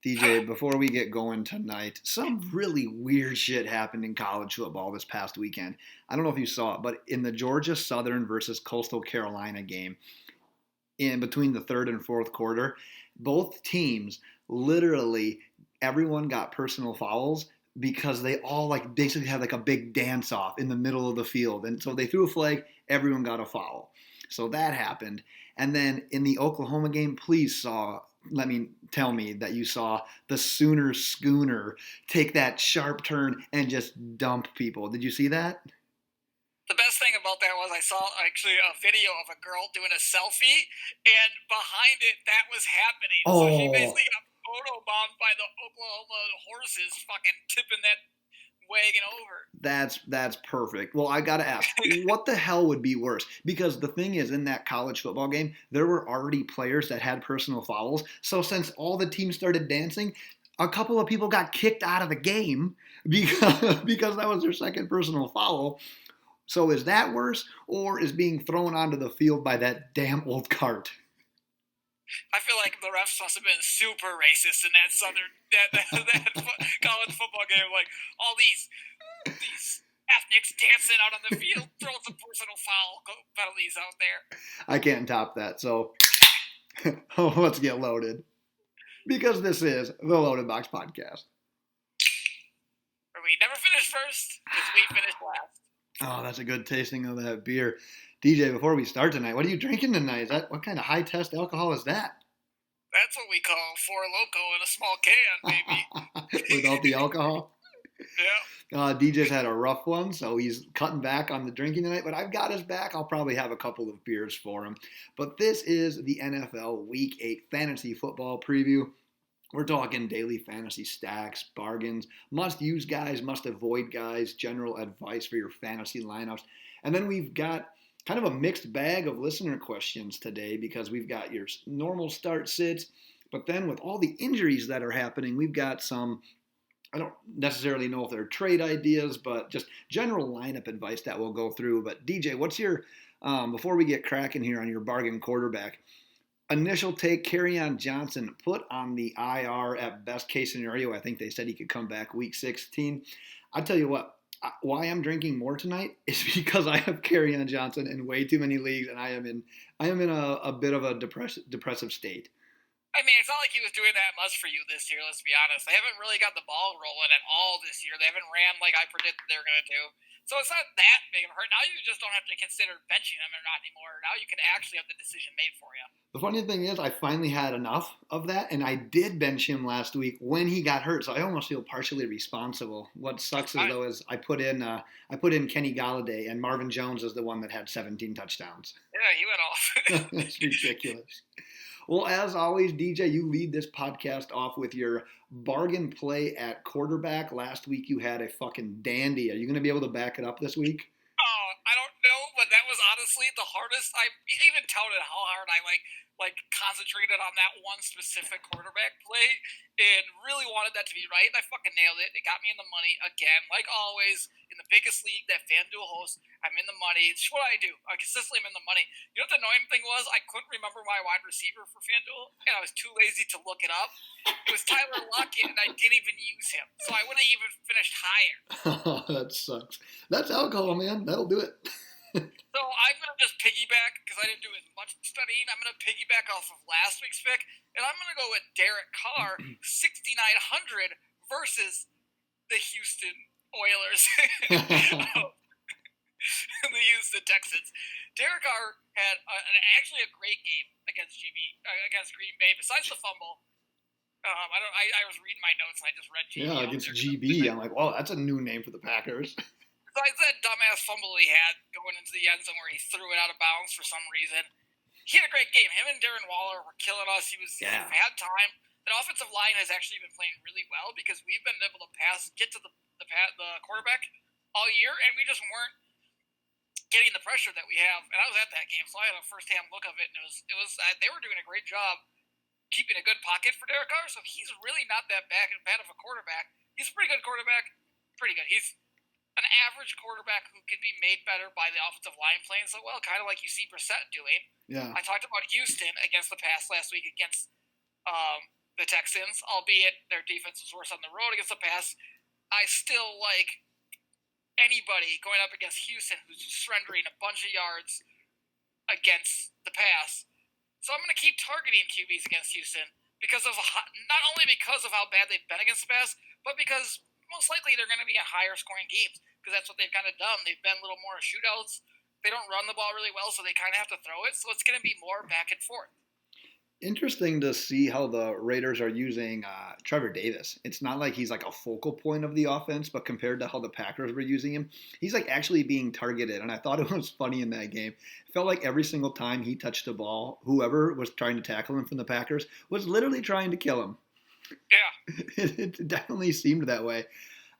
DJ, before we get going tonight, some really weird shit happened in college football this past weekend. I don't know if you saw it, but in the Georgia Southern versus Coastal Carolina game, in between the third and fourth quarter, both teams literally everyone got personal fouls because they all like basically had like a big dance off in the middle of the field. And so they threw a flag, everyone got a foul. So that happened. And then in the Oklahoma game, tell me that you saw the Sooner Schooner take that sharp turn and just dump people. Did you see that? The best thing about that was I saw actually a video of a girl doing a selfie, and behind it, that was happening. So she basically got photobombed by the Oklahoma horses fucking tipping that wagon over. That's perfect. Well, I got to ask, what the hell would be worse? Because the thing is, in that college football game, there were already players that had personal fouls. So since all the teams started dancing, a couple of people got kicked out of the game because that was their second personal foul. So is that worse, or is being thrown onto the field by that damn old cart? I feel like the refs must have been super racist in that that college football game. Like all these ethnics dancing out on the field, throwing some personal foul penalties out there. I can't top that. So let's get loaded, because this is the Loaded Box Podcast. Where we never finish first, because we finish last. Oh, that's a good tasting of that beer. DJ, before we start tonight, what are you drinking tonight? What kind of high-test alcohol is that? That's what we call Four Loko in a small can, baby. Without the alcohol? Yeah. DJ's had a rough one, so he's cutting back on the drinking tonight, but I've got his back. I'll probably have a couple of beers for him. But this is the NFL Week 8 Fantasy Football Preview. We're talking daily fantasy stacks, bargains, must-use guys, must-avoid guys, general advice for your fantasy lineups. And then we've got kind of a mixed bag of listener questions today, because we've got your normal start sits, but then with all the injuries that are happening, we've got some, I don't necessarily know if they're trade ideas, but just general lineup advice that we'll go through. But DJ, what's your, before we get cracking here on your bargain quarterback, initial take, Kerryon Johnson put on the IR at best case scenario. I think they said he could come back week 16. I tell you what, why I'm drinking more tonight is because I have Kerryon Johnson in way too many leagues, and I am in a bit of a depressive state. I mean, it's not like he was doing that much for you this year, let's be honest. They haven't really got the ball rolling at all this year. They haven't ran like I predicted they were going to do. So it's not that big of a hurt. Now you just don't have to consider benching him or not anymore. Now you can actually have the decision made for you. The funny thing is, I finally had enough of that, and I did bench him last week when he got hurt, so I almost feel partially responsible. What sucks is I put in Kenny Galladay, and Marvin Jones is the one that had 17 touchdowns. Yeah, he went off. That's ridiculous. Well, as always, DJ, you lead this podcast off with your bargain play at quarterback. Last week you had a fucking dandy. Are you going to be able to back it up this week? Oh, I don't know, but that was honestly the hardest. I even touted how hard I concentrated on that one specific quarterback play and really wanted that to be right. And I fucking nailed it. It got me in the money again. Like always, in the biggest league that FanDuel hosts, I'm in the money. It's what I do. I consistently am in the money. You know what the annoying thing was? I couldn't remember my wide receiver for FanDuel, and I was too lazy to look it up. It was Tyler Lockett, and I didn't even use him. So I would have even finished higher. Oh, that sucks. That's alcohol, man. That'll do it. So I'm going to just piggyback, because I didn't do as much studying. I'm going to piggyback off of last week's pick, and I'm going to go with Derek Carr, 6,900 versus the Houston Oilers. The Houston Texans. Derek Carr had actually a great game against Green Bay. Besides the fumble, I was reading my notes and I just read GB. Yeah, against GB. I'm like, wow, that's a new name for the Packers. Besides that dumbass fumble he had going into the end zone where he threw it out of bounds for some reason, he had a great game. Him and Darren Waller were killing us. He had time. The offensive line has actually been playing really well because we've been able to get to the quarterback all year, and we just weren't getting the pressure that we have. And I was at that game, so I had a first-hand look of it, and it was they were doing a great job keeping a good pocket for Derek Carr. So he's really not that bad of a quarterback. He's a pretty good quarterback. Pretty good. He's an average quarterback who can be made better by the offensive line playing so well, kind of like you see Brissett doing. Yeah. I talked about Houston against the pass last week against the Texans, albeit their defense was worse on the road against the pass. I still like anybody going up against Houston who's surrendering a bunch of yards against the pass. So I'm going to keep targeting QBs against Houston because of not only because of how bad they've been against the pass, but because most likely they're going to be in higher scoring games because that's what they've kind of done. They've been a little more shootouts. They don't run the ball really well, so they kind of have to throw it. So it's going to be more back and forth. Interesting to see how the Raiders are using Trevor Davis. It's not like he's like a focal point of the offense, but compared to how the Packers were using him, he's like actually being targeted. And I thought it was funny in that game. It felt like every single time he touched the ball, whoever was trying to tackle him from the Packers was literally trying to kill him. Yeah. It definitely seemed that way.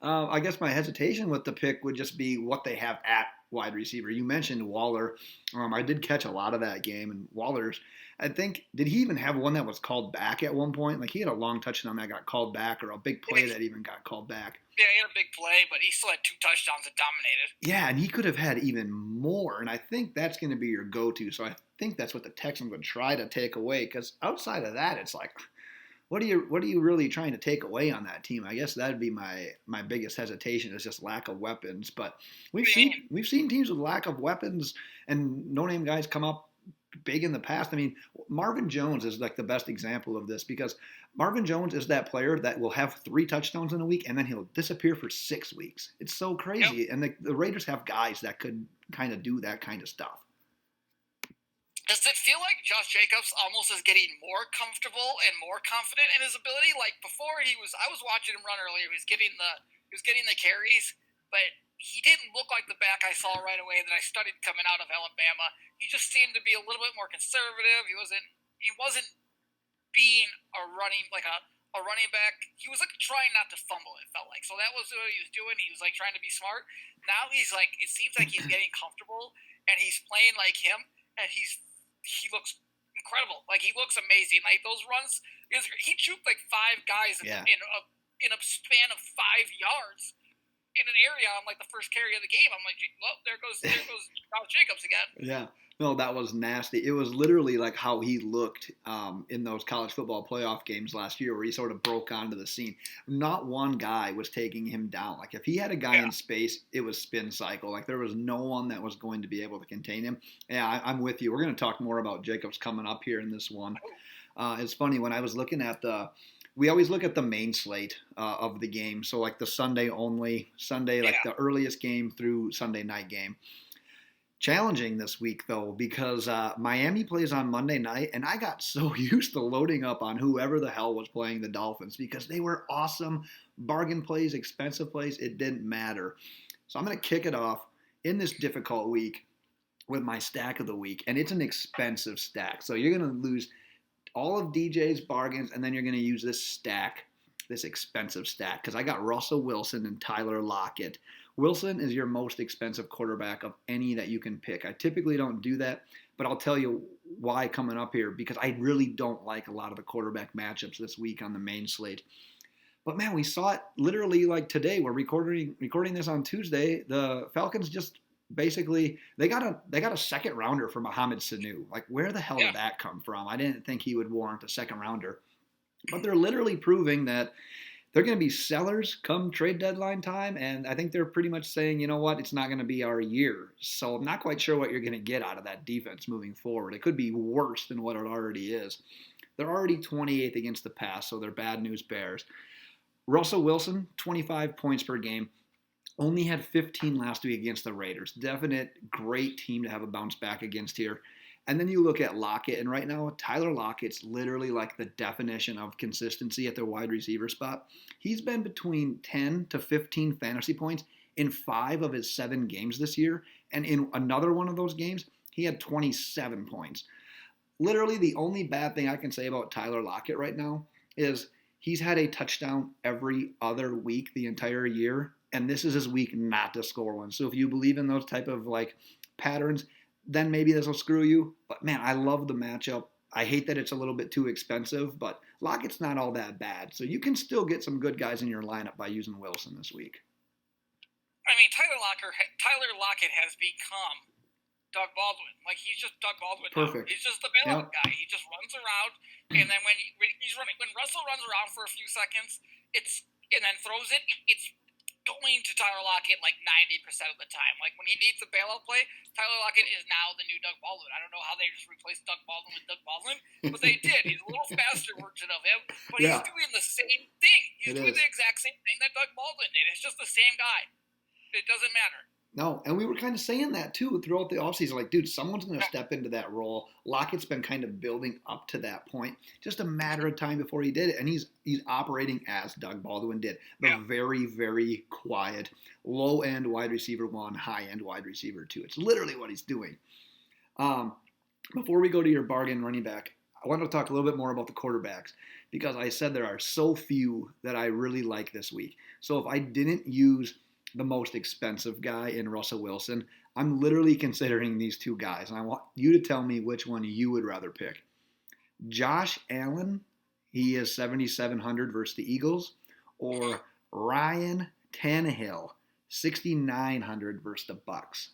I guess my hesitation with the pick would just be what they have at wide receiver. You mentioned Waller. I did catch a lot of that game, and Waller's, I think, did he even have one that was called back at one point? Like he had a long touchdown that got called back, or a big play that even got called back. Yeah, he had a big play, but he still had 2 touchdowns that dominated. Yeah, and he could have had even more, and I think that's going to be your go-to. So I think that's what the Texans would try to take away, because outside of that, it's like, what are you really trying to take away on that team? I guess that'd be my biggest hesitation is just lack of weapons. But we've seen teams with lack of weapons and no-name guys come up big in the past. I mean, Marvin Jones is like the best example of this because Marvin Jones is that player that will have 3 touchdowns in a week and then he'll disappear for 6 weeks. It's so crazy. Yep. And the Raiders have guys that could kind of do that kind of stuff. Does it feel like Josh Jacobs almost is getting more comfortable and more confident in his ability? Like before, I was watching him run earlier. He was getting the carries, but he didn't look like the back I saw right away that I studied coming out of Alabama. He just seemed to be a little bit more conservative. He wasn't being a running back. He was like trying not to fumble. It felt like so that was what he was doing. He was like trying to be smart. Now he's like it seems like he's getting comfortable and he's playing like him and he looks incredible. Like he looks amazing. Like those runs, he juked like 5 guys in a span of 5 yards in an area on like the first carry of the game. I'm like, well, there goes Josh Jacobs again. Yeah. No, that was nasty. It was literally like how he looked in those college football playoff games last year where he sort of broke onto the scene. Not one guy was taking him down. Like if he had a guy in space, it was spin cycle. Like there was no one that was going to be able to contain him. Yeah, I'm with you. We're going to talk more about Jacobs coming up here in this one. It's funny, when I was looking at we always look at the main slate of the game. So like the Sunday, like the earliest game through Sunday night game. Challenging this week, though, because Miami plays on Monday night, and I got so used to loading up on whoever the hell was playing the Dolphins because they were awesome. Bargain plays, expensive plays, it didn't matter. So I'm going to kick it off in this difficult week with my stack of the week, and it's an expensive stack. So you're going to lose all of DJ's bargains, and then you're going to use this expensive stack, because I got Russell Wilson and Tyler Lockett. Wilson is your most expensive quarterback of any that you can pick. I typically don't do that, but I'll tell you why coming up here, because I really don't like a lot of the quarterback matchups this week on the main slate. But man, we saw it literally like today. We're recording this on Tuesday. The Falcons just basically they got a second rounder for Mohamed Sanu. Like where the hell did that come from? I didn't think he would warrant a second rounder. But they're literally proving that they're going to be sellers come trade deadline time, and I think they're pretty much saying, you know what, it's not going to be our year. So I'm not quite sure what you're going to get out of that defense moving forward. It could be worse than what it already is. They're already 28th against the pass, so they're bad news bears. Russell Wilson, 25 points per game, only had 15 last week against the Raiders. Definite great team to have a bounce back against here. And then you look at Lockett, and right now, Tyler Lockett's literally like the definition of consistency at the wide receiver spot. He's been between 10 to 15 fantasy points in 5 of his 7 games this year. And in another one of those games, he had 27 points. Literally, the only bad thing I can say about Tyler Lockett right now is he's had a touchdown every other week the entire year, and this is his week not to score one. So if you believe in those type of like patterns, then maybe this will screw you. But man, I love the matchup. I hate that it's a little bit too expensive, but Lockett's not all that bad. So you can still get some good guys in your lineup by using Wilson this week. I mean, Tyler Lockett has become Doug Baldwin. Like, he's just Doug Baldwin. Perfect. Now. He's just the bailout guy. He just runs around, and then when Russell runs around for a few seconds, and then throws it, it's going to Tyler Lockett like 90% of the time. Like, when he needs a bailout play, Tyler Lockett is now the new Doug Baldwin. I don't know how they just replaced Doug Baldwin with Doug Baldwin, but they did. He's a little faster version of him, but he's doing the same thing. He's doing the exact same thing that Doug Baldwin did. It's just the same guy. It doesn't matter. No, and we were kind of saying that too throughout the offseason. Like, dude, someone's going to step into that role. Lockett's been kind of building up to that point. Just a matter of time before he did it. And he's operating as Doug Baldwin did. The very, very quiet, low-end wide receiver 1, high-end wide receiver 2. It's literally what he's doing. Before we go to your bargain running back, I want to talk a little bit more about the quarterbacks because I said there are so few that I really like this week. So if I didn't use the most expensive guy in Russell Wilson, I'm literally considering these two guys, and I want you to tell me which one you would rather pick. Josh Allen, he is 7,700 versus the Eagles, or Ryan Tannehill, 6,900 versus the Bucks.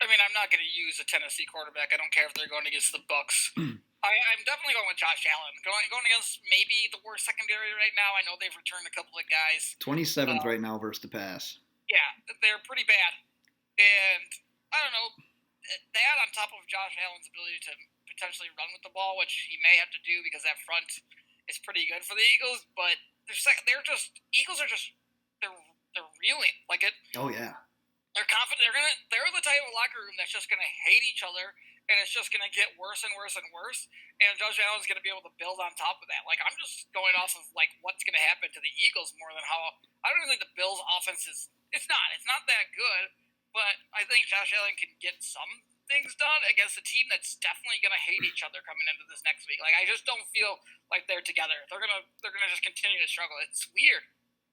I mean, I'm not going to use a Tennessee quarterback. I don't care if they're going against the Bucks. I'm definitely going with Josh Allen. Going against maybe the worst secondary right now. I know they've returned a couple of guys. 27th right now versus the pass. Yeah, they're pretty bad. And, I don't know, that on top of Josh Allen's ability to potentially run with the ball, which he may have to do because that front is pretty good for the Eagles, but Eagles are just, they're reeling. Like it. Oh, yeah. They're confident. They're the type of locker room that's just going to hate each other, and it's just going to get worse and worse and worse. And Josh Allen's going to be able to build on top of that. Like, I'm just going off of like what's going to happen to the Eagles more than how. I don't even think the Bills' offense is. It's not that good. But I think Josh Allen can get some things done against a team that's definitely going to hate each other coming into this next week. Like, I just don't feel like they're together. They're gonna just continue to struggle. It's weird.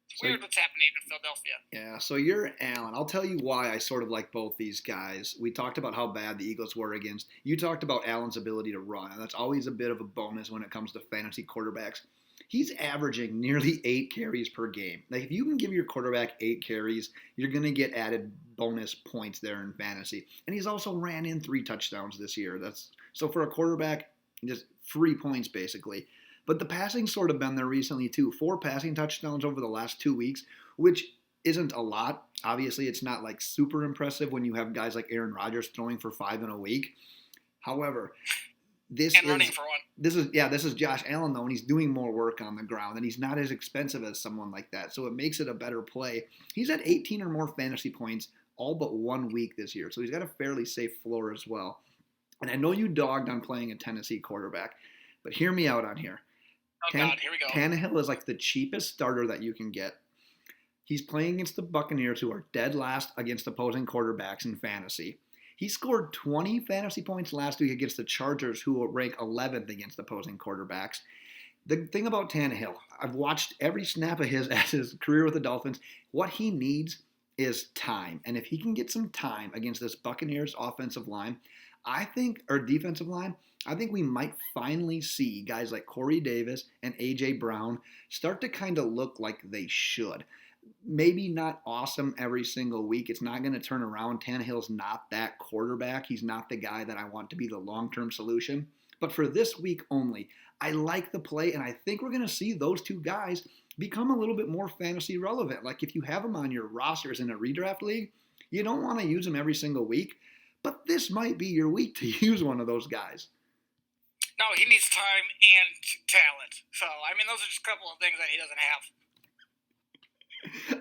It's weird what's happening in Philadelphia. Yeah, so you're Allen. I'll tell you why I sort of like both these guys. We talked about how bad the Eagles were against. You talked about Allen's ability to run, and that's always a bit of a bonus when it comes to fantasy quarterbacks. He's averaging nearly 8 carries per game. Like, if you can give your quarterback 8 carries, you're going to get added bonus points there in fantasy. And he's also ran in 3 touchdowns this year. So for a quarterback, just 3 points basically. But the passing's sort of been there recently too. 4 passing touchdowns over the last 2 weeks, which isn't a lot. Obviously, it's not like super impressive when you have guys like Aaron Rodgers throwing for 5 in a week. However, running for one. This is Josh Allen though, and he's doing more work on the ground, and he's not as expensive as someone like that. So it makes it a better play. He's had 18 or more fantasy points all but 1 week this year, so he's got a fairly safe floor as well. And I know you dogged on playing a Tennessee quarterback, but hear me out on here. Oh, God, here we go. Tannehill is like the cheapest starter that you can get. He's playing against the Buccaneers, who are dead last against opposing quarterbacks in fantasy. He scored 20 fantasy points last week against the Chargers, who rank 11th against opposing quarterbacks. The thing about Tannehill, I've watched every snap of his career with the Dolphins. What he needs is time. And if he can get some time against this Buccaneers offensive line, defensive line, I think we might finally see guys like Corey Davis and A.J. Brown start to kind of look like they should. Maybe not awesome every single week. It's not going to turn around. Tannehill's not that quarterback. He's not the guy that I want to be the long-term solution. But for this week only, I like the play, and I think we're going to see those two guys become a little bit more fantasy relevant. Like, if you have them on your rosters in a redraft league, you don't want to use them every single week, but this might be your week to use one of those guys. No, he needs time and talent. So, I mean, those are just a couple of things that he doesn't have.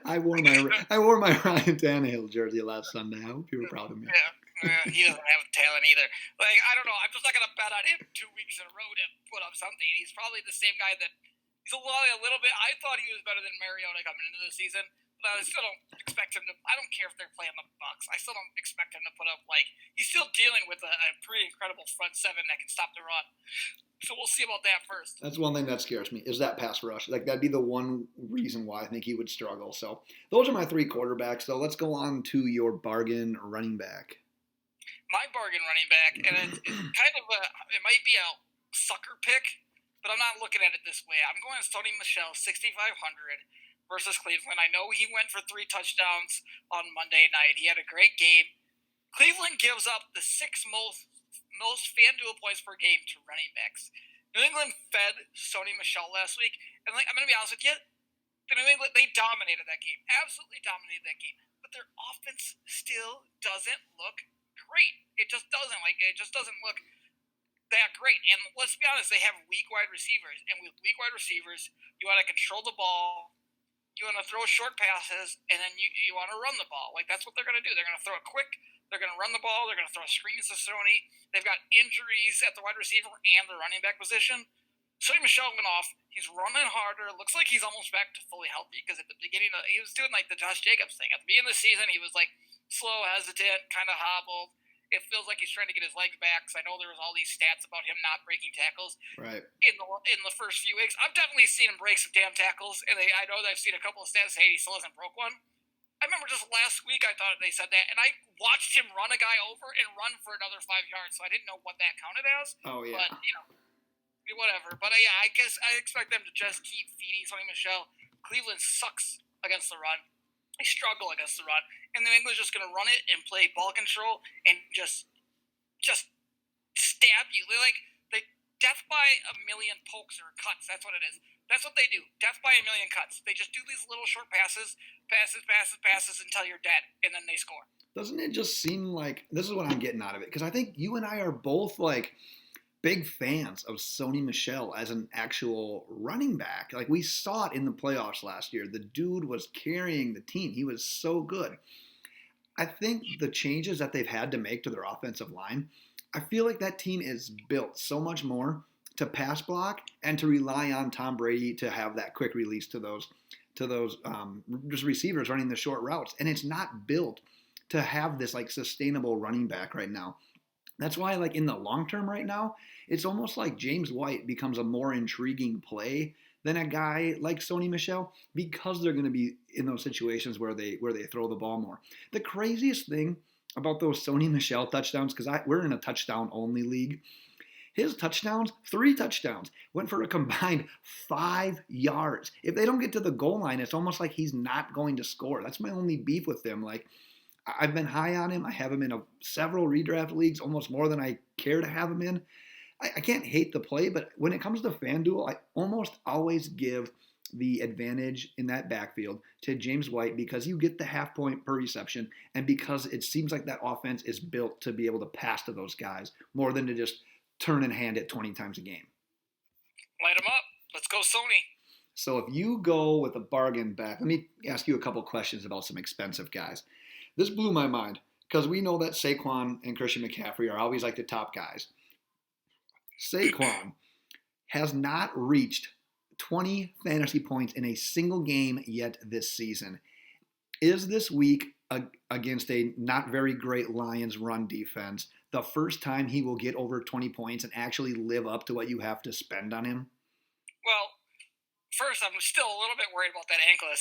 I wore my Ryan Tannehill jersey last Sunday. I hope you were proud of me. Yeah, he doesn't have talent either. Like, I don't know. I'm just not going to bet on him 2 weeks in a row to put up something. He's probably the same guy that he's a little bit. I thought he was better than Mariota coming into the season, but I still don't expect him to. I don't care if they're playing the Bucs. I still don't expect him to put up he's still dealing with a pretty incredible front seven that can stop the run. So we'll see about that first. That's one thing that scares me, is that pass rush. Like, that'd be the one reason why I think he would struggle. So those are my 3 quarterbacks. So let's go on to your bargain running back. My bargain running back, and it's kind of it might be a sucker pick, but I'm not looking at it this way. I'm going Sony Michel, 6,500 versus Cleveland. I know he went for 3 touchdowns on Monday night. He had a great game. Cleveland gives up the sixth most FanDuel points per game to running backs. New England fed Sony Michel last week, and I'm going to be honest with you, New England, they dominated that game, absolutely dominated that game, but their offense still doesn't look great. It just doesn't. It just doesn't look that great. And let's be honest, they have weak wide receivers, and with weak wide receivers, you want to control the ball, you want to throw short passes, and then you want to run the ball. That's what they're going to do. They're going to throw it quick. They're going to run the ball. They're going to throw screens to Sony. They've got injuries at the wide receiver and the running back position. Sony Michel went off. He's running harder. Looks like he's almost back to fully healthy because at the beginning, he was doing the Josh Jacobs thing. At the beginning of the season, he was slow, hesitant, kind of hobbled. It feels like he's trying to get his legs back because I know there was all these stats about him not breaking tackles. Right. In the first few weeks, I've definitely seen him break some damn tackles, and I know that I've seen a couple of stats say he still hasn't broke one. I remember just last week I thought they said that, and I watched him run a guy over and run for another 5 yards, so I didn't know what that counted as. Oh yeah. But whatever. But yeah, I guess I expect them to just keep feeding Sony Michel. Cleveland sucks against the run. They struggle against the run, and New England's just going to run it and play ball control and just stab you. They death by a million pokes or cuts. That's what it is. That's what they do. Death by a million cuts. They just do these little short passes until you're dead, and then they score. Doesn't it just seem like this is what I'm getting out of it? Because I think you and I are both big fans of Sony Michel as an actual running back. We saw it in the playoffs last year. The dude was carrying the team. He was so good. I think the changes that they've had to make to their offensive line, I feel like that team is built so much more to pass block and to rely on Tom Brady to have that quick release to those just receivers running the short routes. And it's not built to have this sustainable running back right now. That's why, in the long term right now, it's almost like James White becomes a more intriguing play than a guy like Sony Michel because they're going to be in those situations where they throw the ball more. The craziest thing about those Sony Michel touchdowns, because we're in a touchdown-only league, his touchdowns, 3 touchdowns, went for a combined 5 yards. If they don't get to the goal line, it's almost like he's not going to score. That's my only beef with him. I've been high on him. I have him in several redraft leagues, almost more than I care to have him in. I can't hate the play, but when it comes to FanDuel, I almost always give the advantage in that backfield to James White because you get the half point per reception and because it seems like that offense is built to be able to pass to those guys more than to just turn and hand it 20 times a game. Light them up. Let's go, Sony. So if you go with a bargain back, let me ask you a couple questions about some expensive guys. This blew my mind because we know that Saquon and Christian McCaffrey are always the top guys. Saquon has not reached 20 fantasy points in a single game yet this season. Is this week against a not very great Lions run defense the first time he will get over 20 points and actually live up to what you have to spend on him? Well, first, I'm still a little bit worried about that ankle. I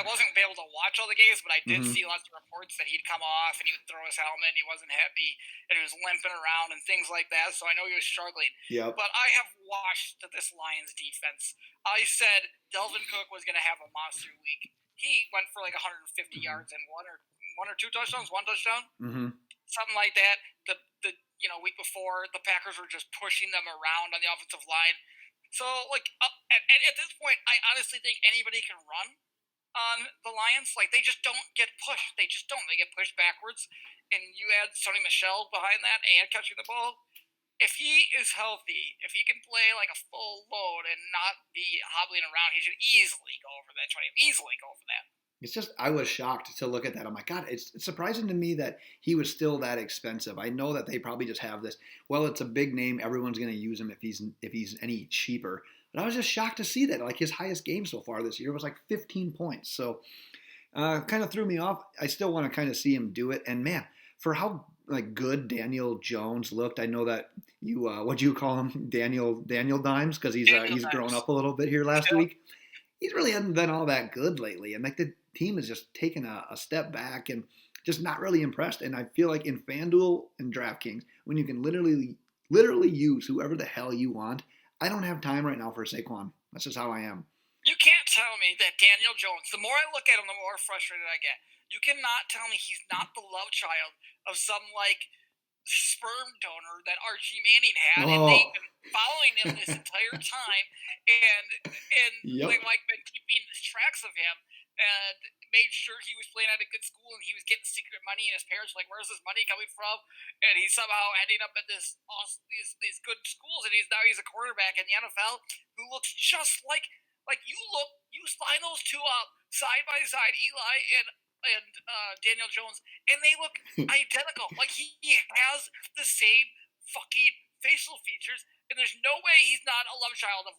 wasn't able to watch all the games, but I did see lots of reports that he'd come off and he would throw his helmet and he wasn't happy and he was limping around and things like that. So I know he was struggling. Yep. But I have watched this Lions defense. I said Delvin Cook was going to have a monster week. He went for 150 yards and one or two touchdowns, one touchdown, something like that. The week before the Packers were just pushing them around on the offensive line. So at this point, I honestly think anybody can run on the Lions. They just don't get pushed. They just don't. They get pushed backwards. And you add Sony Michel behind that and catching the ball. If he is healthy, if he can play a full load and not be hobbling around, he should easily go over that 20. Easily go over that. It's just, I was shocked to look at that. I'm like, God, it's surprising to me that he was still that expensive. I know that they probably just have this, well, it's a big name. Everyone's going to use him if he's any cheaper. But I was just shocked to see that. His highest game so far this year was 15 points. So kind of threw me off. I still want to kind of see him do it. And man, for how good Daniel Jones looked, I know that you, what'd you call him? Daniel Dimes? Because he's grown up a little bit here last week. He's really hasn't been all that good lately. And the team has just taken a step back and just not really impressed. And I feel like in FanDuel and DraftKings, when you can literally use whoever the hell you want, I don't have time right now for Saquon. That's just how I am. You can't tell me that Daniel Jones, the more I look at him, the more frustrated I get. You cannot tell me he's not the love child of some like sperm donor that Archie Manning had, and they've been following him this entire time, and Yep. like been keeping the tracks of him, and made sure he was playing at a good school and he was getting secret money, and his parents were like, "Where's this money coming from?" And he's somehow ending up at this these good schools, and he's a quarterback in the NFL who looks just like you line those two up side by side, Eli and Daniel Jones, and they look identical. Like he has the same fucking facial features, and there's no way he's not a love child of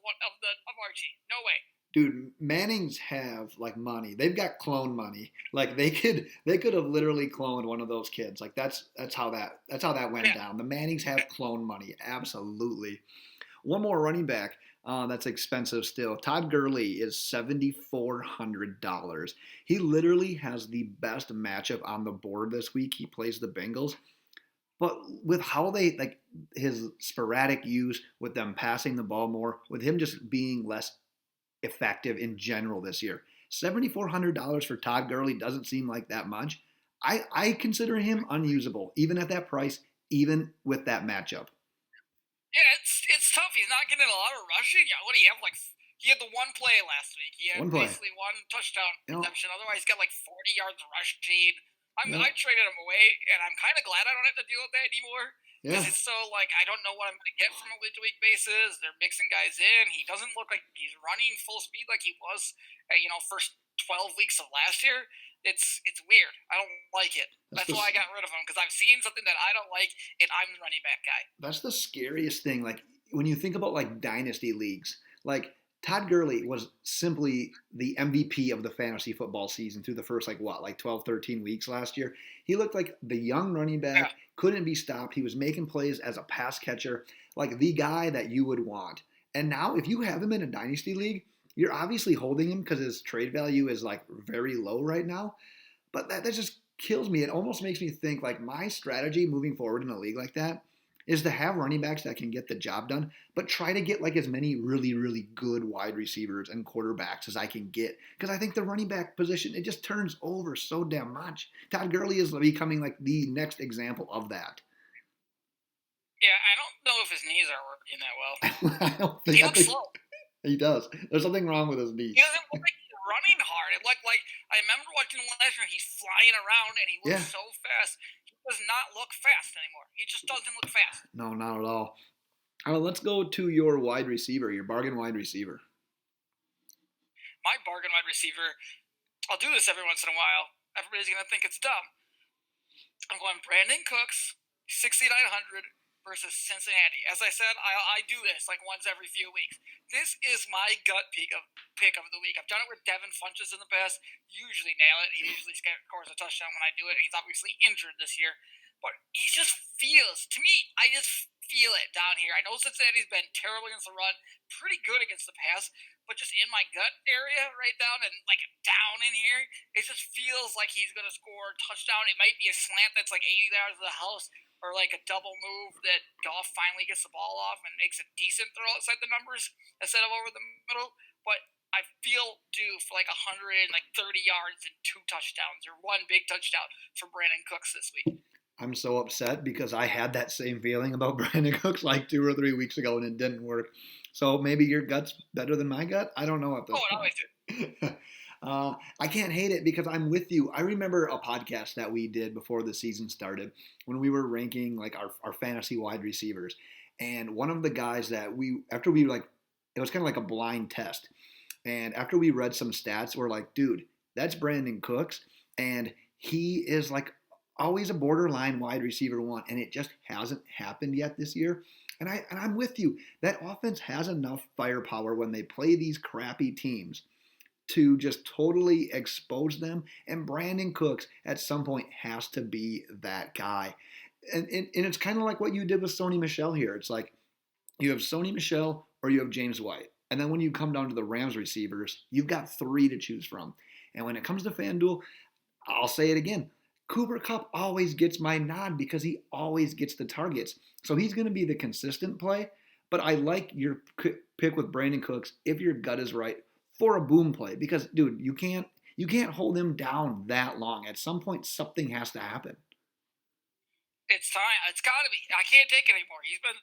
Archie. No way. Dude, Mannings have like money. They've got clone money. Like they could have literally cloned one of those kids. Like that's how that went down. The Mannings have clone money. Absolutely. One more running back that's expensive still. Todd Gurley is $7,400. He literally has the best matchup on the board this week. He plays the Bengals. But with how they like his sporadic use, with them passing the ball more, with him just being less effective in general this year, $7,400 for Todd Gurley doesn't seem like that much. I consider him unusable, even at that price, even with that matchup. Yeah, it's tough. He's not getting a lot of rushing. Yeah, what do you have? Like he had the one play last week. He had basically one touchdown reception. Otherwise, he's got like 40 yards rushing. I traded him away, and I'm kind of glad I don't have to deal with that anymore. Because it's so like I don't know what I'm going to get from a week-to-week basis. They're mixing guys in. He doesn't look like he's running full speed like he was, first 12 weeks of last year. It's weird. I don't like it. That's why I got rid of him, because I've seen something that I don't like, and I'm the running back guy. That's the scariest thing. Like when you think about like dynasty leagues, like Todd Gurley was simply the MVP of the fantasy football season through the first 12, 13 weeks last year. He looked like the young running back, couldn't be stopped. He was making plays as a pass catcher, like the guy that you would want. And now if you have him in a dynasty league, you're obviously holding him because his trade value is like very low right now. But that just kills me. It almost makes me think like my strategy moving forward in a league like that is to have running backs that can get the job done, but try to get like as many really, really good wide receivers and quarterbacks as I can get. Because I think the running back position, it just turns over so damn much. Todd Gurley is becoming like the next example of that. Yeah, I don't know if his knees are working that well. I don't think he looks slow. He does. There's something wrong with his knees. He doesn't look like he's running hard. It looked like I remember watching him last year. He's flying around and he looks so fast. He does not look fast anymore. He just doesn't look fast. No, not at all. All right, let's go to your wide receiver, your bargain wide receiver. My bargain wide receiver. I'll do this every once in a while. Everybody's gonna think it's dumb. I'm going Brandon Cooks, 6,900. Versus Cincinnati. As I said, I do this like once every few weeks. This is my gut pick of the week. I've done it with Devin Funchess in the past. Usually nail it. He usually scores a touchdown when I do it. He's obviously injured this year. But he just feels, to me, I just feel it down here. I know Cincinnati's been terrible against the run, pretty good against the pass, but just in my gut area right down and like down in here, it just feels like he's going to score a touchdown. It might be a slant that's like 80 yards of the house, or like a double move that Goff finally gets the ball off and makes a decent throw outside the numbers instead of over the middle. But I feel due for like 130 yards and 2 touchdowns, or 1 big touchdown for Brandon Cooks this week. I'm so upset because I had that same feeling about Brandon Cooks like 2 or 3 weeks ago and it didn't work. So maybe your gut's better than my gut? I don't know at this point. It always did. I can't hate it because I'm with you. I remember a podcast that we did before the season started when we were ranking like our fantasy wide receivers. And one of the guys that it was kind of like a blind test. And after we read some stats, we're like, dude, that's Brandon Cooks. And he is like always a borderline wide receiver 1. And it just hasn't happened yet this year. And I'm with you. That offense has enough firepower when they play these crappy teams to just totally expose them. And Brandon Cooks at some point has to be that guy. And it's kind of like what you did with Sony Michel here. It's like you have Sony Michel or you have James White. And then when you come down to the Rams receivers, you've got 3 to choose from. And when it comes to FanDuel, I'll say it again. Cooper Kupp always gets my nod because he always gets the targets. So he's going to be the consistent play. But I like your pick with Brandon Cooks if your gut is right for a boom play. Because, dude, you can't You can't hold him down that long. At some point, something has to happen. It's time. It's got to be. I can't take it anymore. He's been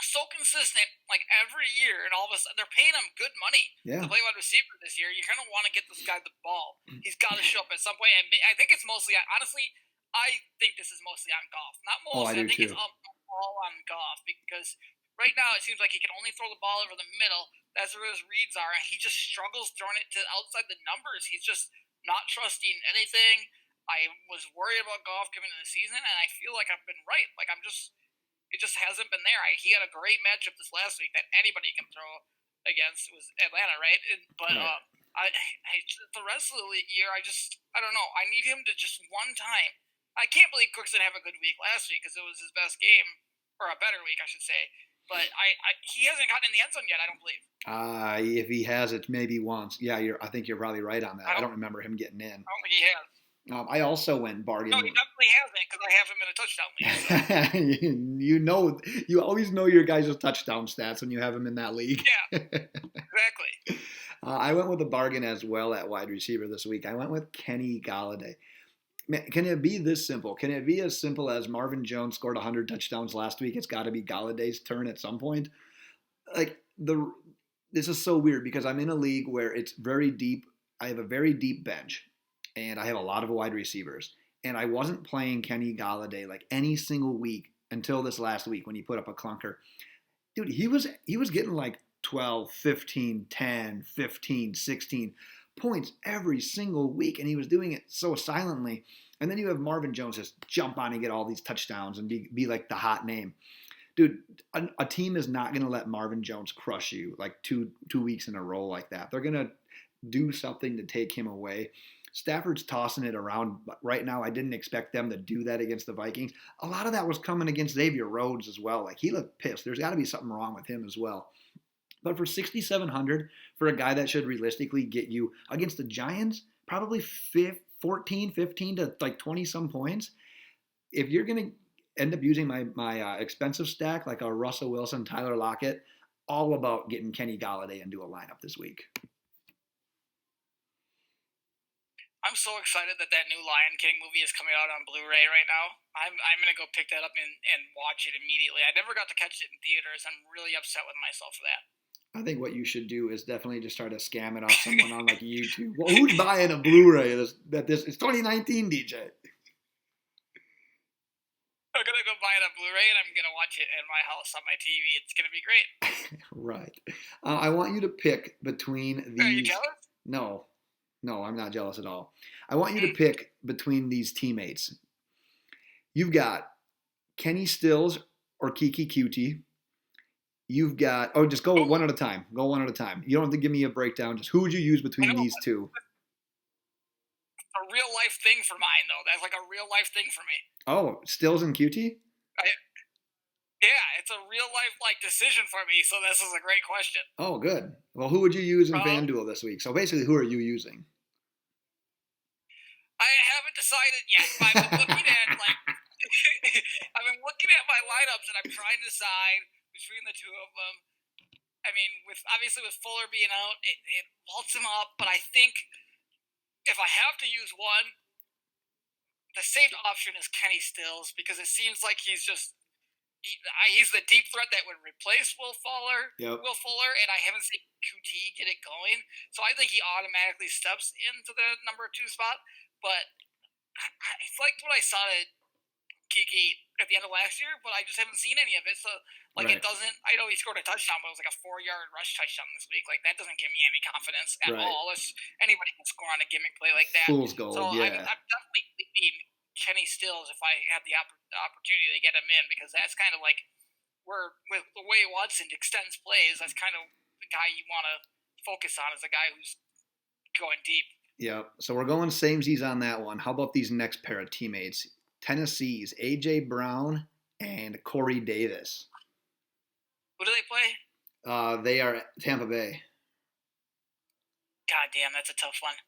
so consistent like every year, and all of a sudden they're paying him good money to play wide receiver this year. You're going to want to get this guy the ball. He's got to show up at some point. And I think it's mostly, honestly, I think this is mostly on Goff. Not mostly. I think it's all on Goff because right now it seems like he can only throw the ball over the middle. That's where his reads are, and he just struggles throwing it to outside the numbers. He's just not trusting anything. I was worried about Goff coming into the season, and I feel like I've been right. Like it just hasn't been there. He had a great matchup this last week that anybody can throw against. It was Atlanta, right? But the rest of the year, I don't know. I need him to just one time. I can't believe Cooks didn't have a good week last week because it was his best game, or a better week, I should say. But he hasn't gotten in the end zone yet, I don't believe. If he has, it's maybe once. Yeah, I think you're probably right on that. I don't remember him getting in. I don't think he has. I also went bargain. No, he definitely hasn't because I have him in a touchdown league. So. You always know your guys' touchdown stats when you have him in that league. Yeah, exactly. I went with a bargain as well at wide receiver this week. I went with Kenny Golladay. Man, can it be this simple? Can it be as simple as Marvin Jones scored 100 touchdowns last week? It's got to be Galladay's turn at some point. This is so weird because I'm in a league where it's very deep. I have a very deep bench. And I have a lot of wide receivers. And I wasn't playing Kenny Golladay like any single week until this last week when he put up a clunker. Dude, he was getting like 12, 15, 10, 15, 16 points every single week. And he was doing it so silently. And then you have Marvin Jones just jump on and get all these touchdowns and be like the hot name. Dude, a team is not going to let Marvin Jones crush you like two weeks in a row like that. They're going to do something to take him away. Stafford's tossing it around right now. I didn't expect them to do that against the Vikings. A lot of that was coming against Xavier Rhodes as well. Like, he looked pissed. There's got to be something wrong with him as well. But for 6,700, for a guy that should realistically get you against the Giants, probably 15 to like 20-some points. If you're going to end up using my expensive stack, like a Russell Wilson, Tyler Lockett, all about getting Kenny Golladay into a lineup this week. I'm so excited that new Lion King movie is coming out on Blu-ray right now. I'm going to go pick that up and watch it immediately. I never got to catch it in theaters. I'm really upset with myself for that. I think what you should do is definitely just try to scam it off someone on like YouTube. Well, who's buying a Blu-ray it's 2019, DJ? I'm going to go buy it on Blu-ray and I'm going to watch it in my house on my TV. It's going to be great. Right. I want you to pick between these. Are you jealous? No, I'm not jealous at all. I want you to pick between these teammates. You've got Kenny Stills or Kiki Cutie. You've got, just go one at a time. Go one at a time. You don't have to give me a breakdown. Just who would you use between these two? A real life thing for mine, though. That's like a real life thing for me. Oh, Stills and Cutie? Yeah, it's a real life decision for me. So this is a great question. Oh, good. Well, who would you use in FanDuel this week? So basically, who are you using? I haven't decided yet. I've been looking at I've been looking at my lineups and I'm trying to decide between the two of them. I mean, with Fuller being out, it vaults him up. But I think if I have to use one, the safe option is Kenny Stills because it seems like he's the deep threat that would replace Will Fuller, and I haven't seen QT get it going. So I think he automatically steps into the number 2 spot. But I liked what I saw at Kiki at the end of last year, but I just haven't seen any of it. So, It doesn't – I know he scored a touchdown, but it was like a 4-yard rush touchdown this week. Like, that doesn't give me any confidence at all. Anybody can score on a gimmick play like that. Fool's gold, so I'm definitely leaning Kenny Stills if I have the opportunity to get him in because that's kind of like where with the way Watson extends plays, that's kind of the guy you want to focus on as a guy who's going deep. Yep. So we're going samesies on that one. How about these next pair of teammates? Tennessee's A.J. Brown and Corey Davis. Who do they play? They are Tampa Bay. God damn, that's a tough one.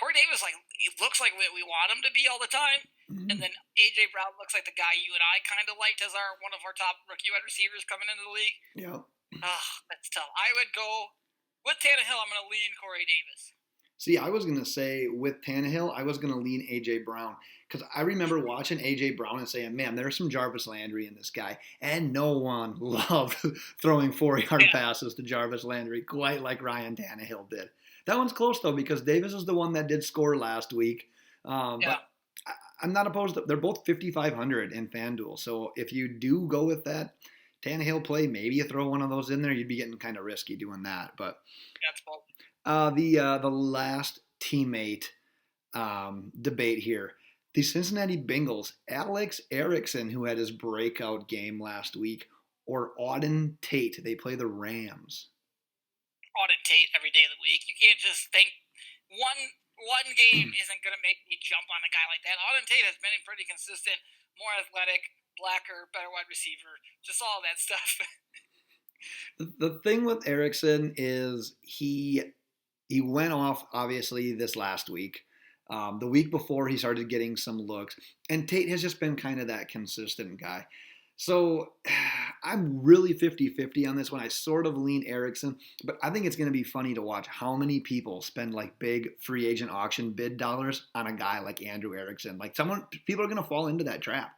Corey Davis, it looks like we want him to be all the time. Mm-hmm. And then A.J. Brown looks like the guy you and I kind of liked as one of our top rookie wide receivers coming into the league. Yep. That's tough. I would go with Tannehill. I'm going to lean Corey Davis. See, I was going to say with Tannehill, I was going to lean A.J. Brown because I remember watching A.J. Brown and saying, man, there's some Jarvis Landry in this guy. And no one loved throwing 4-yard passes to Jarvis Landry quite like Ryan Tannehill did. That one's close, though, because Davis is the one that did score last week. But I'm not opposed to. They're both 5,500 in FanDuel. So if you do go with that Tannehill play, maybe you throw one of those in there. You'd be getting kind of risky doing that. But that's bold. The last teammate debate here. The Cincinnati Bengals, Alex Erickson, who had his breakout game last week, or Auden Tate. They play the Rams. Auden Tate every day of the week. You can't just think one game isn't going to make me jump on a guy like that. Auden Tate has been pretty consistent, more athletic, blacker, better wide receiver, just all that stuff. The thing with Erickson is he went off, obviously, this last week. The week before, he started getting some looks. And Tate has just been kind of that consistent guy. So I'm really 50-50 on this one. I sort of lean Erickson, but I think it's going to be funny to watch how many people spend like big free agent auction bid dollars on a guy like Andrew Erickson. Like people are going to fall into that trap.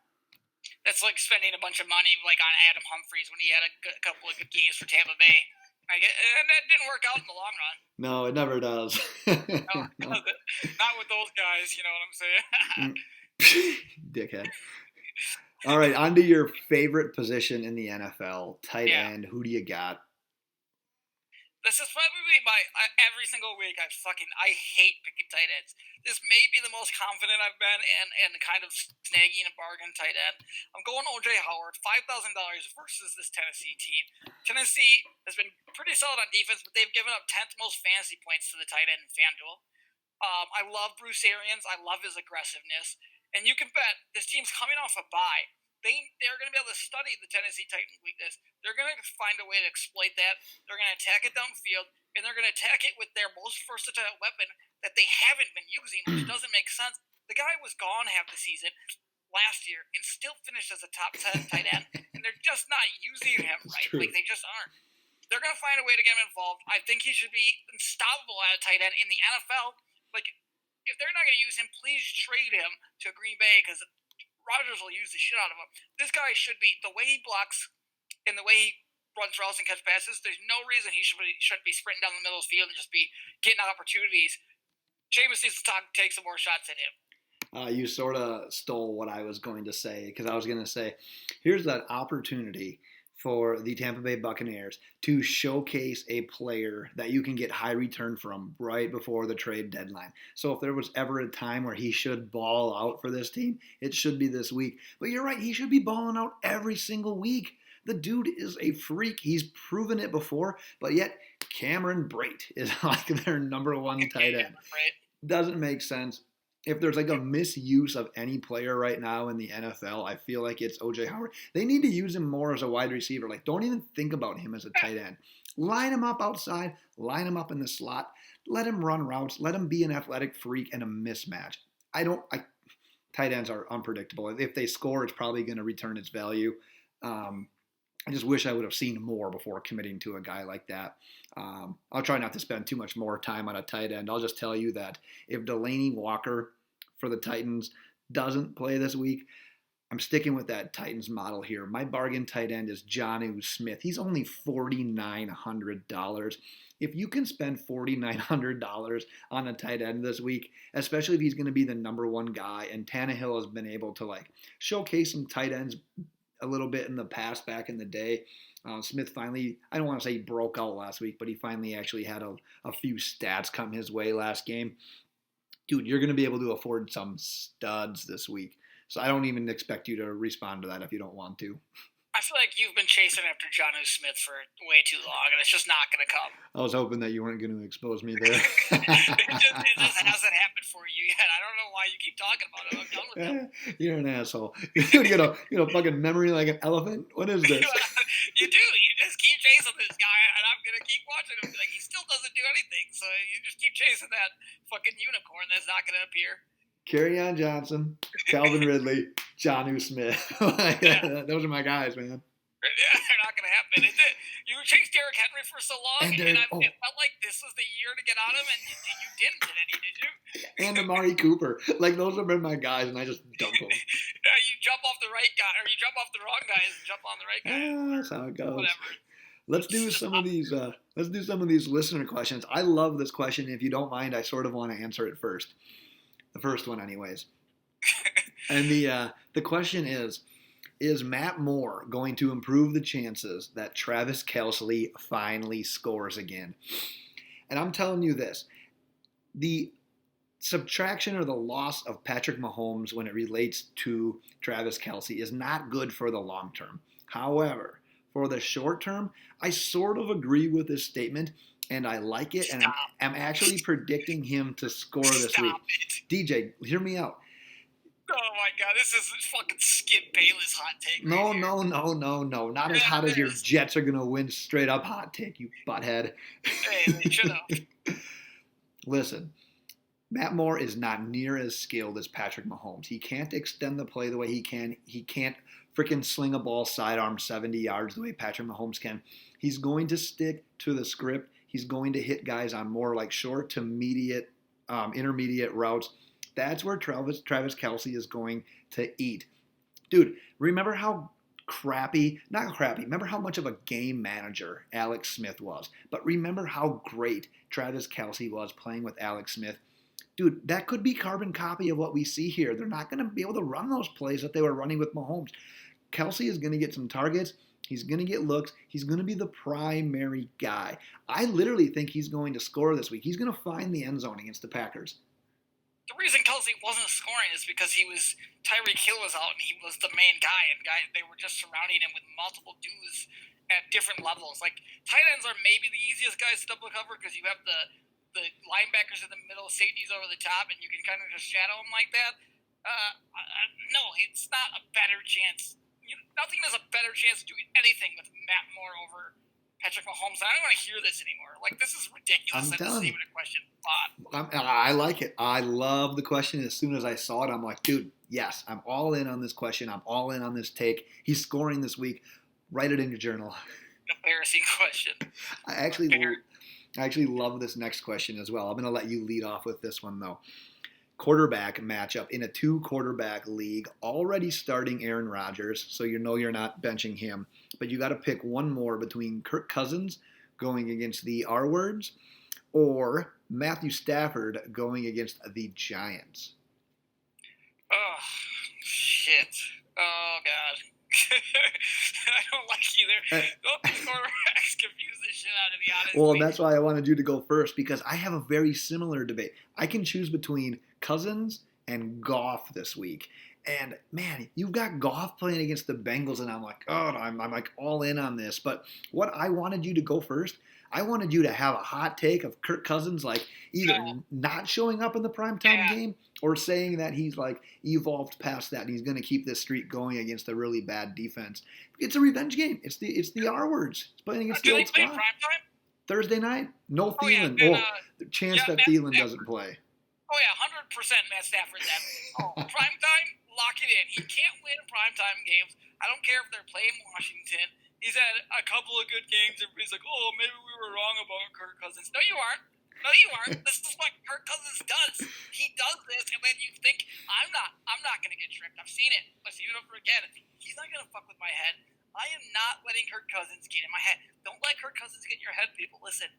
That's like spending a bunch of money like on Adam Humphries when he had a couple of good games for Tampa Bay. And that didn't work out in the long run. No, it never does. No. Not with those guys, you know what I'm saying? Dickhead. All right, on to your favorite position in the NFL, tight end. Who do you got? This is probably every single week I hate picking tight ends. This may be the most confident I've been and kind of snagging a bargain tight end. I'm going O.J. Howard, $5,000 versus this Tennessee team. Tennessee has been pretty solid on defense, but they've given up 10th most fantasy points to the tight end in FanDuel. I love Bruce Arians. I love his aggressiveness. And you can bet this team's coming off a bye. They're going to be able to study the Tennessee Titans' weakness. They're going to find a way to exploit that. They're going to attack it downfield, and they're going to attack it with their most versatile weapon that they haven't been using, which doesn't make sense. The guy was gone half the season last year and still finished as a top 10 tight end, and they're just not using him right. Like, they just aren't. They're going to find a way to get him involved. I think he should be unstoppable at a tight end in the NFL. Like, if they're not going to use him, please trade him to Green Bay because Rodgers will use the shit out of him. This guy should be, the way he blocks and the way he runs routes and catch passes, there's no reason he shouldn't be sprinting down the middle of the field and just be getting opportunities. Jameis needs to take some more shots at him. You sort of stole what I was going to say because I was going to say, here's that opportunity for the Tampa Bay Buccaneers to showcase a player that you can get high return from right before the trade deadline. So if there was ever a time where he should ball out for this team, it should be this week. But you're right, he should be balling out every single week. The dude is a freak. He's proven it before, but yet Cameron Brate is like their number one tight end. Doesn't make sense. If there's like a misuse of any player right now in the NFL, I feel like it's O.J. Howard. They need to use him more as a wide receiver. Like, don't even think about him as a tight end. Line him up outside. Line him up in the slot. Let him run routes. Let him be an athletic freak and a mismatch. Tight ends are unpredictable. If they score, it's probably going to return its value. I just wish I would have seen more before committing to a guy like that. I'll try not to spend too much more time on a tight end. I'll just tell you that if Delaney Walker for the Titans doesn't play this week, I'm sticking with that Titans model here. My bargain tight end is Jonnu Smith. He's only $4,900. If you can spend $4,900 on a tight end this week, especially if he's going to be the number one guy, and Tannehill has been able to like showcase some tight ends a little bit in the past back in the day. Smith finally, I don't want to say he broke out last week, but he finally actually had a few stats come his way last game. Dude, you're going to be able to afford some studs this week. So I don't even expect you to respond to that if you don't want to. I feel like you've been chasing after Jonnu Smith for way too long, and it's just not going to come. I was hoping that you weren't going to expose me there. it just hasn't happened for you yet. I don't know why you keep talking about it. I'm done with it. You're an asshole. You know, fucking memory like an elephant? What is this? You do. You just keep chasing this guy, and I'm going to keep watching him. Like, he still doesn't do anything, so you just keep chasing that fucking unicorn that's not going to appear. Kerryon Johnson, Calvin Ridley, Jonnu Smith. Those are my guys, man. Yeah, they're not going to happen. You chased Derrick Henry for so long, and it felt like this was the year to get on him, and you didn't get any, did you? And Amari Cooper. Like, those have been my guys, and I just dump them. You jump off the right guy, or you jump off the wrong guys and jump on the right guy. That's how it goes. Whatever. Let's do some of these. Let's do some of these listener questions. I love this question. If you don't mind, I sort of want to answer it first. The first one, anyways. And the question is Matt Moore going to improve the chances that Travis Kelce finally scores again? And I'm telling you this. The subtraction or the loss of Patrick Mahomes when it relates to Travis Kelce is not good for the long term. However, for the short term, I sort of agree with this statement, and I like it, and I'm actually predicting him to score this week. DJ, hear me out. Oh my God, this is fucking Skip Bayless hot take. No. Not as hot as your Jets are going to win straight up hot take, you butthead. Hey, they should have. Listen, Matt Moore is not near as skilled as Patrick Mahomes. He can't extend the play the way he can. He can't freaking sling a ball sidearm 70 yards the way Patrick Mahomes can. He's going to stick to the script. He's going to hit guys on more like short to intermediate routes. That's where Travis Kelce is going to eat. Dude, remember how remember how much of a game manager Alex Smith was. But remember how great Travis Kelce was playing with Alex Smith. Dude, that could be carbon copy of what we see here. They're not going to be able to run those plays that they were running with Mahomes. Kelce is going to get some targets. He's going to get looks. He's going to be the primary guy. I literally think he's going to score this week. He's going to find the end zone against the Packers. The reason Kelce wasn't scoring is because Tyreek Hill was out and he was the main guy, and they were just surrounding him with multiple dudes at different levels. Like, tight ends are maybe the easiest guys to double cover because you have the linebackers in the middle, safeties over the top, and you can kind of just shadow them like that. No, it's not a better chance. Nothing has a better chance of doing anything with Matt Moore over Patrick Mahomes. I don't want to hear this anymore. Like, this is ridiculous. I'm done. Even a question. I like it. I love the question. As soon as I saw it, I'm like, dude, yes, I'm all in on this question. I'm all in on this take. He's scoring this week. Write it in your journal. Embarrassing question. I actually love this next question as well. I'm going to let you lead off with this one, though. Quarterback matchup in a 2-quarterback league, already starting Aaron Rodgers, so you know you're not benching him. But you got to pick one more between Kirk Cousins going against the R-words or Matthew Stafford going against the Giants. Oh, shit. Oh, God. I don't like either. Both these quarterbacks confuse the shit out of me, honestly. Well, that's why I wanted you to go first, because I have a very similar debate. I can choose between Cousins and Goff this week. And, man, you've got Goff playing against the Bengals, and I'm like, oh, I'm like all in on this. But what I wanted you to go first, I wanted you to have a hot take of Kirk Cousins, like either not showing up in the primetime game or saying that he's like evolved past that and he's going to keep this streak going against a really bad defense. It's a revenge game. It's the R words. It's playing against the old squad. Primetime? Thursday night? No Thielen. The chance that Thielen doesn't play. Oh, yeah, 100% Matt Stafford then. Primetime, lock it in. He can't win primetime games. I don't care if they're playing Washington. He's had a couple of good games. Everybody's like, oh, maybe we were wrong about Kirk Cousins. No, you aren't. This is what Kirk Cousins does. He does this, and then you think, I'm not going to get tricked. I've seen it. Let's see it over again. He's not going to fuck with my head. I am not letting Kirk Cousins get in my head. Don't let Kirk Cousins get in your head, people. Listen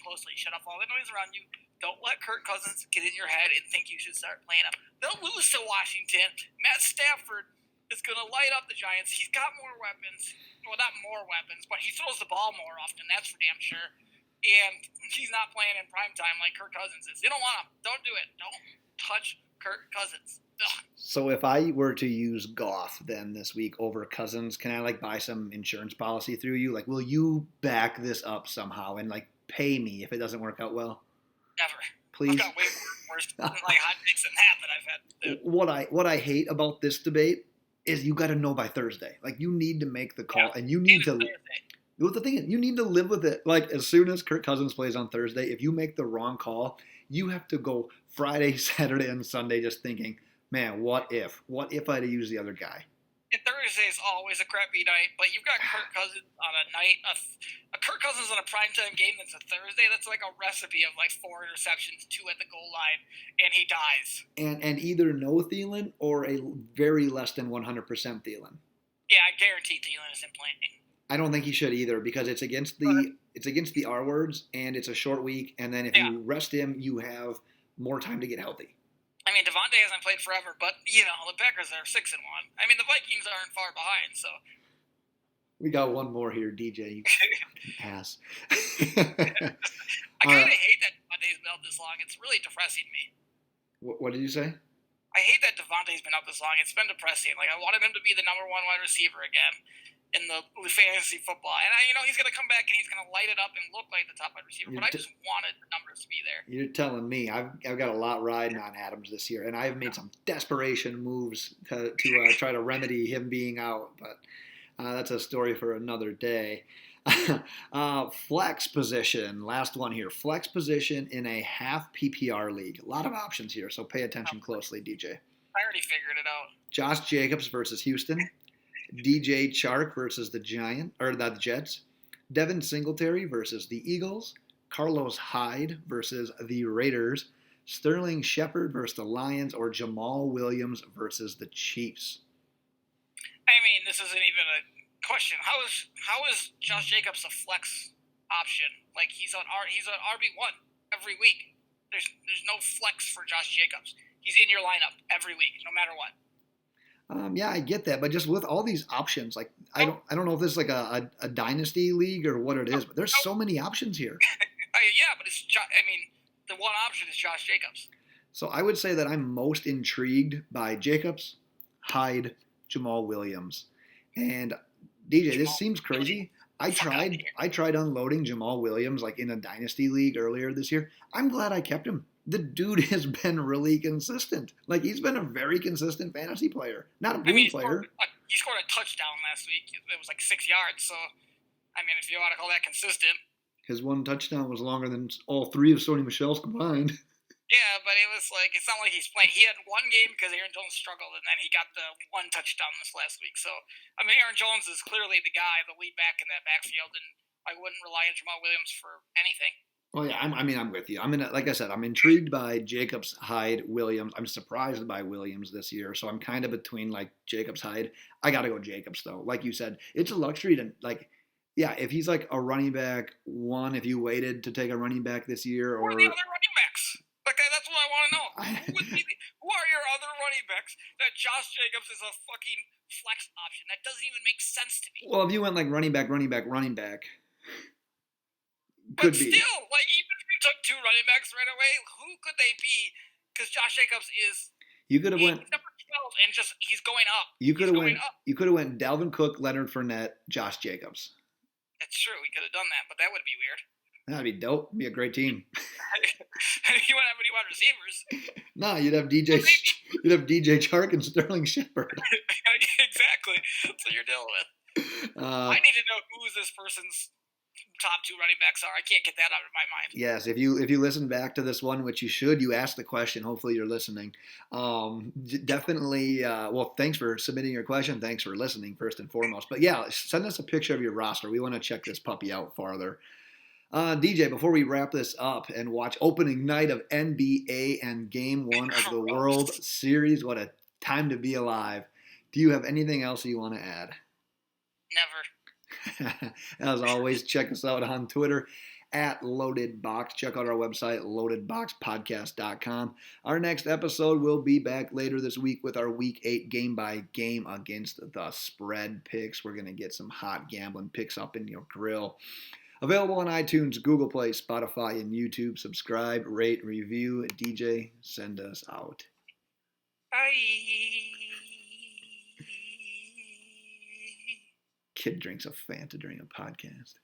closely. Shut off all the noise around you. Don't let Kirk Cousins get in your head and think you should start playing him. They'll lose to Washington. Matt Stafford is going to light up the Giants. He's got more weapons. Well, not more weapons, but he throws the ball more often. That's for damn sure. And he's not playing in primetime like Kirk Cousins is. You don't want him. Don't do it. Don't touch Kirk Cousins. Ugh. So if I were to use Goff then this week over Cousins, can I like buy some insurance policy through you? Like, will you back this up somehow and like pay me if it doesn't work out well? Never. Please. I've got way worse like hot takes than that I've had. What I hate about this debate is you got to know by Thursday. Like, you need to make the call, and you need to. Well, the thing is, you need to live with it. Like, as soon as Kirk Cousins plays on Thursday, if you make the wrong call, you have to go Friday, Saturday, and Sunday just thinking, man, what if? What if I'd have used the other guy? And Thursday is always a crappy night, but you've got Kirk Cousins on a night, a Kirk Cousins on a primetime game that's a Thursday. That's like a recipe of like 4 interceptions, 2 at the goal line, and he dies. And either no Thielen or a very less than 100% Thielen. Yeah, I guarantee Thielen isn't playing. I don't think he should either because it's against the R words and it's a short week. And then if you rest him, you have more time to get healthy. I mean, Devontae hasn't played forever, but the Packers are 6-1. I mean, the Vikings aren't far behind, so. We got one more here, DJ. Ass. I kind of hate that Devontae's been out this long. It's really depressing me. What did you say? I hate that Devontae's been out this long. It's been depressing. Like, I wanted him to be the number 1 wide receiver again in the fantasy football. And he's going to come back and he's going to light it up and look like the top wide receiver. But I just wanted the numbers to be there. You're telling me. I've got a lot riding on Adams this year, and I've made some desperation moves to try to remedy him being out. But that's a story for another day. Flex position. Last one here. Flex position in a half PPR league. A lot of options here, so pay attention closely, DJ. I already figured it out. Josh Jacobs versus Houston. DJ Chark versus the Jets. Devin Singletary versus the Eagles. Carlos Hyde versus the Raiders. Sterling Shepard versus the Lions, or Jamal Williams versus the Chiefs. I mean, this isn't even a question. How is Josh Jacobs a flex option? Like, he's on RB1 every week. There's no flex for Josh Jacobs. He's in your lineup every week, no matter what. Yeah, I get that, but just with all these options, like I don't know if this is like a dynasty league or what it is, but there's so many options here. Yeah, but the one option is Josh Jacobs. So I would say that I'm most intrigued by Jacobs, Hyde, Jamal Williams, and DJ. This seems crazy. I tried unloading Jamal Williams like in a dynasty league earlier this year. I'm glad I kept him. The dude has been really consistent. Like, he's been a very consistent fantasy player, not a boom player. He scored a touchdown last week. It was like 6 yards. So, if you want to call that consistent. His one touchdown was longer than all 3 of Sony Michel's combined. Yeah, but it was like, it's not like he's playing. He had one game because Aaron Jones struggled, and then he got the one touchdown this last week. So, Aaron Jones is clearly the guy, the lead back in that backfield, and I wouldn't rely on Jamal Williams for anything. Oh yeah, I'm with you. Like I said, I'm intrigued by Jacobs, Hyde, Williams. I'm surprised by Williams this year, so I'm kind of between like Jacobs, Hyde. I got to go Jacobs though. Like you said, it's a luxury to if he's like a running back 1, if you waited to take a running back this year, or who are the other running backs? Like, that's what I want to know. Who are your other running backs that Josh Jacobs is a fucking flex option? That doesn't even make sense to me. Well, if you went like running back. But still, like, even if you took 2 running backs right away, who could they be? Because Josh Jacobs is number 12, and he's going up. You could have went Dalvin Cook, Leonard Fournette, Josh Jacobs. That's true. We could have done that, but that would be weird. That'd be dope. It'd be a great team. You wouldn't have any wide receivers. No, you'd have DJ Chark and Sterling Shepard. Exactly. That's what you're dealing with. I need to know who this person's top 2 running backs are. I can't get that out of my mind. Yes, if you listen back to this one, which you should, you asked the question. Hopefully you're listening. Definitely. Well, thanks for submitting your question. Thanks for listening first and foremost. But yeah, send us a picture of your roster. We want to check this puppy out farther. DJ, before we wrap this up and watch opening night of NBA and Game 1 of the World Series, what a time to be alive. Do you have anything else you want to add? Never. As always, check us out on Twitter @LoadedBox. Check out our website, loadedboxpodcast.com. Our next episode will be back later this week with our Week 8 game-by-game against the spread picks. We're going to get some hot gambling picks up in your grill. Available on iTunes, Google Play, Spotify, and YouTube. Subscribe, rate, review. DJ, send us out. Bye. Kid drinks a Fanta during a podcast.